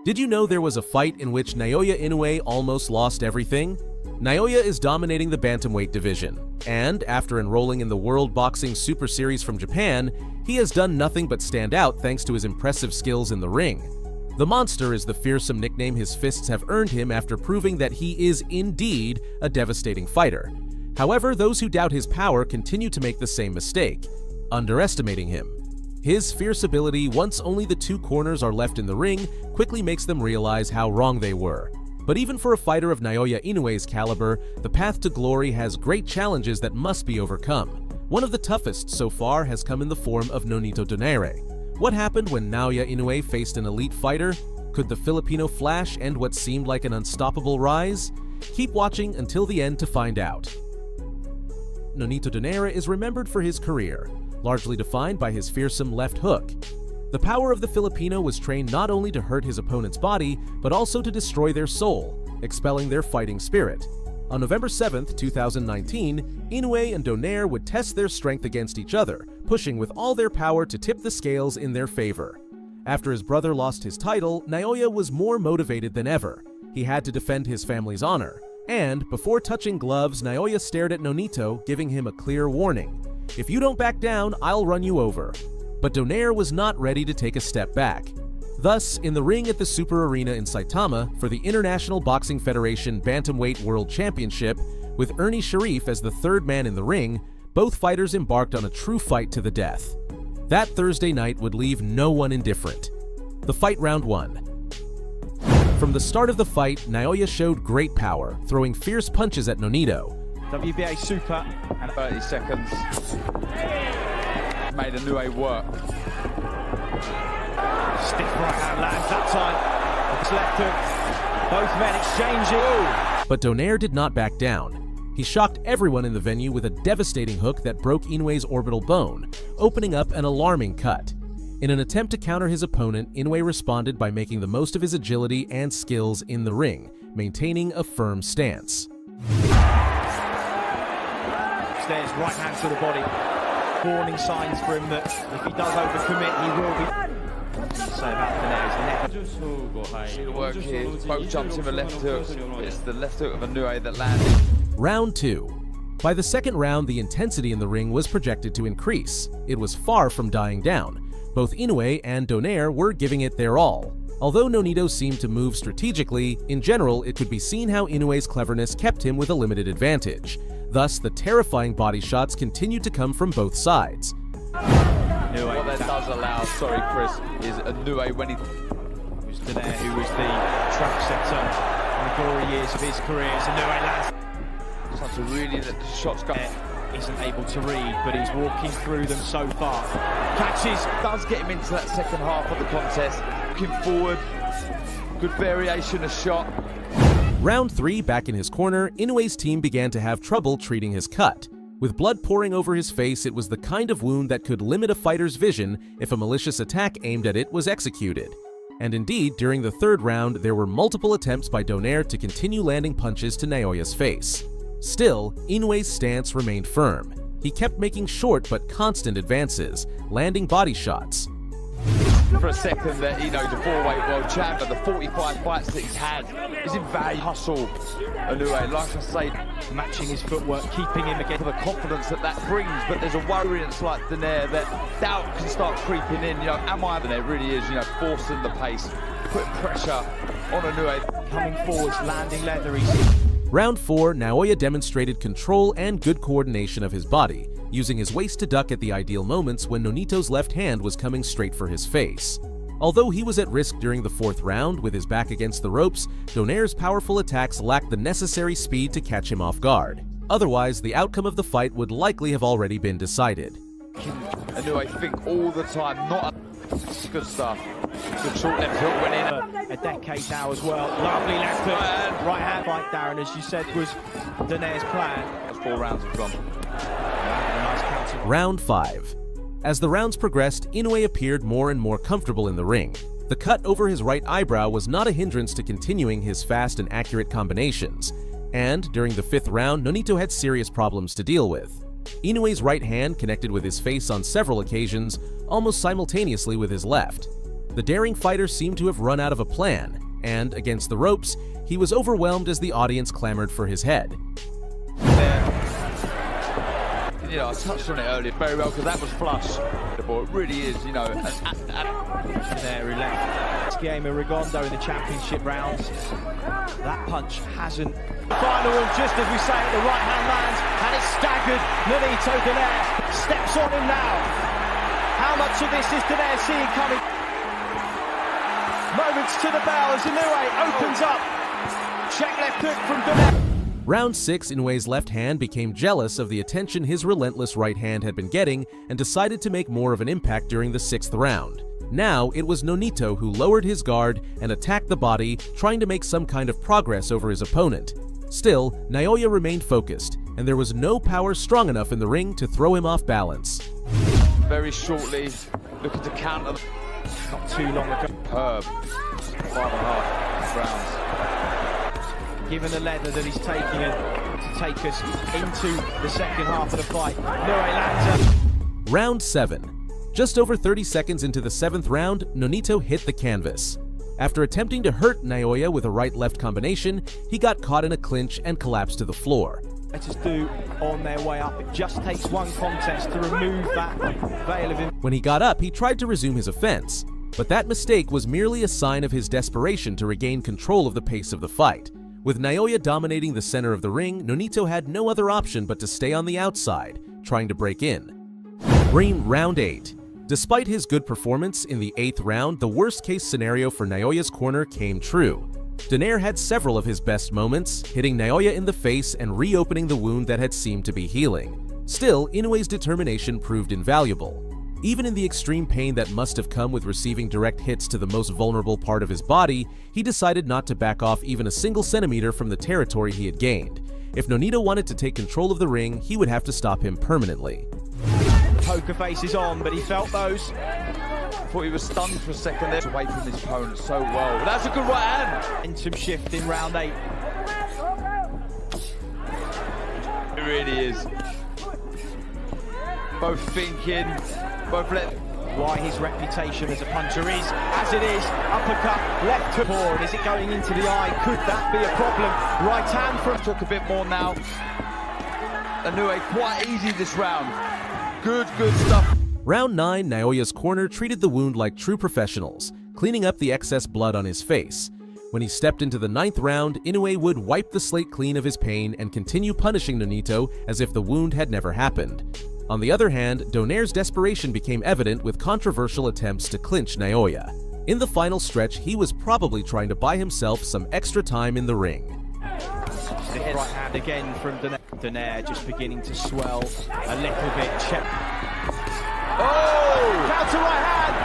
Did you know there was a fight in which Naoya Inoue almost lost everything? Naoya is dominating the bantamweight division, and after enrolling in the World Boxing Super Series from Japan, he has done nothing but stand out thanks to his impressive skills in the ring. The Monster is the fearsome nickname his fists have earned him after proving that he is indeed a devastating fighter. However, those who doubt his power continue to make the same mistake, underestimating him. His fierce ability, once only the two corners are left in the ring, quickly makes them realize how wrong they were. But even for a fighter of Naoya Inoue's caliber, the path to glory has great challenges that must be overcome. One of the toughest so far has come in the form of Nonito Donaire. What happened when Naoya Inoue faced an elite fighter? Could the Filipino Flash end what seemed like an unstoppable rise? Keep watching until the end to find out. Nonito Donaire is remembered for his career, largely defined by his fearsome left hook. The power of the Filipino was trained not only to hurt his opponent's body, but also to destroy their soul, expelling their fighting spirit. On November 7, 2019, Inue and Donaire would test their strength against each other, pushing with all their power to tip the scales in their favor. After his brother lost his title, Naoya was more motivated than ever. He had to defend his family's honor. And, before touching gloves, Naoya stared at Nonito, giving him a clear warning. "If you don't back down, I'll run you over." But Donaire was not ready to take a step back. Thus, in the ring at the Super Arena in Saitama for the International Boxing Federation Bantamweight World Championship, with Ernie Sharif as the third man in the ring, both fighters embarked on a true fight to the death. That Thursday night would leave no one indifferent. The fight round 1. From the start of the fight, Naoya showed great power, throwing fierce punches at Nonito. WBA Super and 30 seconds. Made Inue work. Stiff right hand lands that time. It's left hook. Both men exchanging. But Donaire did not back down. He shocked everyone in the venue with a devastating hook that broke Inoue's orbital bone, opening up an alarming cut. In an attempt to counter his opponent, Inue responded by making the most of his agility and skills in the ring, maintaining a firm stance. Stares right hand to the body. Warning signs for him that if he does overcommit, he will be. Say about See the work here. Both jumps in the left hook. It's the left hook of Inue that landed. Round 2. By the second round, the intensity in the ring was projected to increase. It was far from dying down. Both Inue and Donaire were giving it their all. Although Nonito seemed to move strategically, in general it could be seen how Inoue's cleverness kept him with a limited advantage. Thus, the terrifying body shots continued to come from both sides. What that does allow, sorry Chris, is Inue when he... Who's Donaire, who was the track setter in the glory years of his career. It's Inue lands. Such a really the shots go. Isn't able to read, but he's walking through them so far. Catches. Does get him into that second half of the contest. Looking forward. Good variation of shot. Round 3, back in his corner, Inoue's team began to have trouble treating his cut. With blood pouring over his face, it was the kind of wound that could limit a fighter's vision if a malicious attack aimed at it was executed. And indeed, during the third round, there were multiple attempts by Donaire to continue landing punches to Naoya's face. Still, Inoue's stance remained firm. He kept making short but constant advances, landing body shots. For a second that the four-weight world champ, the 45 fights that he's had is in value. Hustle, Inue, like I say, matching his footwork, keeping him against the confidence that brings. But there's a variance like Donaire that doubt can start creeping in. Am I? And it really is, forcing the pace, putting pressure on Inue. Coming forwards, landing leathery. Round 4, Naoya demonstrated control and good coordination of his body, using his waist to duck at the ideal moments when Nonito's left hand was coming straight for his face. Although he was at risk during the 4th round with his back against the ropes, Donaire's powerful attacks lacked the necessary speed to catch him off guard. Otherwise, the outcome of the fight would likely have already been decided. Inue think all the time, not good stuff. Good short left hook went in. A decade now as well. Lovely left hook. Right hand fight, Darren, as you said, was Donaire's plan. That's 4 rounds have gone. Nice Round 5. As the rounds progressed, Inue appeared more and more comfortable in the ring. The cut over his right eyebrow was not a hindrance to continuing his fast and accurate combinations. And during the 5th round, Nonito had serious problems to deal with. Inoue's right hand connected with his face on several occasions, almost simultaneously with his left. The daring fighter seemed to have run out of a plan, and against the ropes, he was overwhelmed as the audience clamored for his head. You know, I touched on it earlier very well because that was flush. It really is, you know. There he left. This game of Rigondo in the championship rounds. That punch hasn't. Final one, just as we say it, the right hand lands, and it's staggered. Nonito Donaire steps on him now. How much of this is Donaire seeing coming? Moments to the bell as Inoue opens up. Check left hook from Donaire. Round 6, Inoue's left hand became jealous of the attention his relentless right hand had been getting and decided to make more of an impact during the 6th round. Now, it was Nonito who lowered his guard and attacked the body, trying to make some kind of progress over his opponent. Still, Naoya remained focused, and there was no power strong enough in the ring to throw him off balance. Very shortly, looking to counter. Not too long ago. Superb. 5.5 rounds. Given the leather that he's taking to take us into the second half of the fight. Inoue lands up. Round 7. Just over 30 seconds into the 7th round, Nonito hit the canvas. After attempting to hurt Naoya with a right-left combination, he got caught in a clinch and collapsed to the floor. Fighters do on their way up. It just takes one contest to remove that veil of him. When he got up, he tried to resume his offense, but that mistake was merely a sign of his desperation to regain control of the pace of the fight. With Naoya dominating the center of the ring, Nonito had no other option but to stay on the outside, trying to break in. Round 8. Despite his good performance in the 8th round, the worst-case scenario for Naoya's corner came true. Donaire had several of his best moments, hitting Naoya in the face and reopening the wound that had seemed to be healing. Still, Inoue's determination proved invaluable. Even in the extreme pain that must have come with receiving direct hits to the most vulnerable part of his body, he decided not to back off even a single centimeter from the territory he had gained. If Nonito wanted to take control of the ring, he would have to stop him permanently. Poker face is on, but he felt those. Thought he was stunned for a second there. Away from his opponent so well. But that's a good right hand. Momentum shift in round 8. It really is. Both thinking, both let. Why his reputation as a puncher is as it is. Uppercut, left hook, and is it going into the eye? Could that be a problem? Right hand from. Took a bit more now. Inoue quite easy this round. Good stuff. Round 9, Naoya's corner treated the wound like true professionals, cleaning up the excess blood on his face. When he stepped into the 9th round, Inoue would wipe the slate clean of his pain and continue punishing Nonito as if the wound had never happened. On the other hand, Donaire's desperation became evident with controversial attempts to clinch Naoya. In the final stretch, he was probably trying to buy himself some extra time in the ring. Right hand again from Donaire, just beginning to swell a little bit. Check. Oh! Counter right hand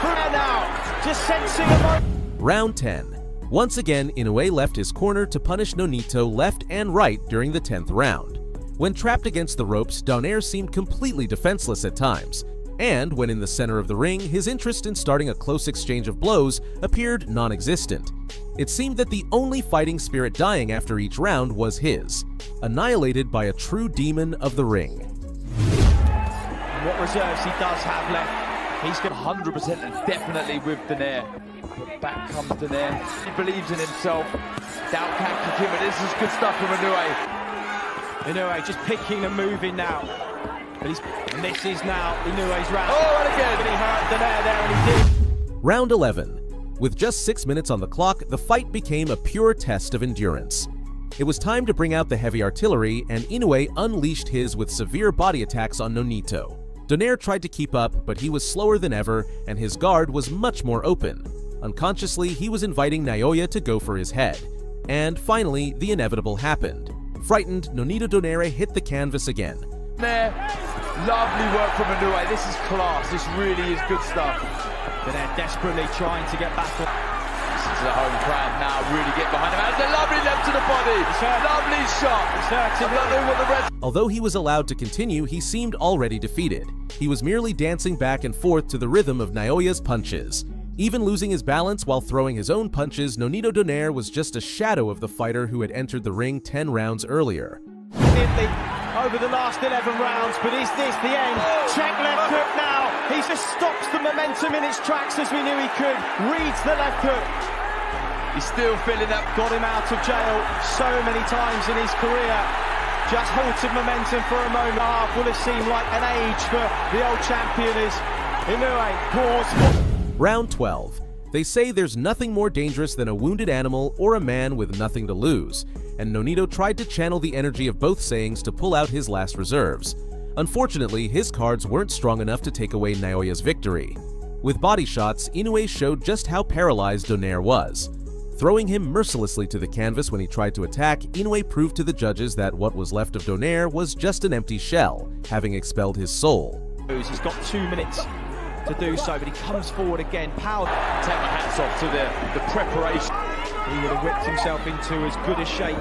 from there now, just sensing a moment. Round 10. Once again, Inoue left his corner to punish Nonito left and right during the 10th round. When trapped against the ropes, Donaire seemed completely defenseless at times, and when in the center of the ring, his interest in starting a close exchange of blows appeared non-existent. It seemed that the only fighting spirit dying after each round was his, annihilated by a true demon of the ring. What reserves he does have left. He's got 100% and definitely with Donaire. But back comes Donaire. He believes in himself. Doubt can't kick him, but this is good stuff from Inoue. Inoue just picking and moving now. And this is now Inoue's round. Oh, and again! He hurt Donaire there, and he did. Round 11. With just 6 minutes on the clock, the fight became a pure test of endurance. It was time to bring out the heavy artillery, and Inoue unleashed his with severe body attacks on Nonito. Donaire tried to keep up, but he was slower than ever, and his guard was much more open. Unconsciously, he was inviting Naoya to go for his head. And finally, the inevitable happened. Frightened, Nonito Donaire hit the canvas again. There, lovely work from Inoue. This is class. This really is good stuff. Donaire desperately trying to get back on. This is the home crowd now. Really get behind him. That's a lovely left to the body. Lovely shot. Although he was allowed to continue, he seemed already defeated. He was merely dancing back and forth to the rhythm of Naoya's punches. Even losing his balance while throwing his own punches, Nonito Donaire was just a shadow of the fighter who had entered the ring 10 rounds earlier. Oh, over the last 11 rounds, but is this the end? Check left hook now. He just stops the momentum in its tracks as we knew he could. Reads the left hook. He's still feeling that. Got him out of jail so many times in his career. Just halted momentum for a moment. Half will have seemed like an age for the old champion as Inoue pause. Round 12. They say there's nothing more dangerous than a wounded animal or a man with nothing to lose, and Nonito tried to channel the energy of both sayings to pull out his last reserves. Unfortunately, his cards weren't strong enough to take away Naoya's victory. With body shots, Inoue showed just how paralyzed Donaire was. Throwing him mercilessly to the canvas when he tried to attack, Inoue proved to the judges that what was left of Donaire was just an empty shell, having expelled his soul. He's got 2 minutes to do so, but he comes forward again. Power. Take my hats off to the preparation. He would have whipped himself into as good a shape,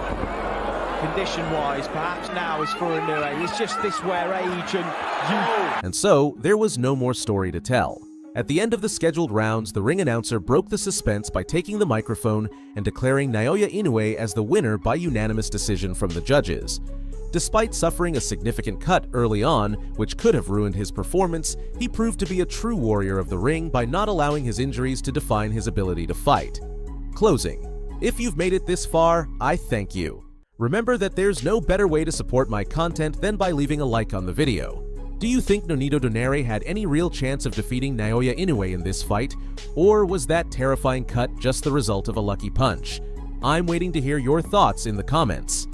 condition-wise, perhaps now as for Inue. It's just this where age and youth. And so, there was no more story to tell. At the end of the scheduled rounds, the ring announcer broke the suspense by taking the microphone and declaring Naoya Inoue as the winner by unanimous decision from the judges. Despite suffering a significant cut early on, which could have ruined his performance, he proved to be a true warrior of the ring by not allowing his injuries to define his ability to fight. Closing. If you've made it this far, I thank you. Remember that there's no better way to support my content than by leaving a like on the video. Do you think Nonito Donaire had any real chance of defeating Naoya Inoue in this fight, or was that terrifying cut just the result of a lucky punch? I'm waiting to hear your thoughts in the comments.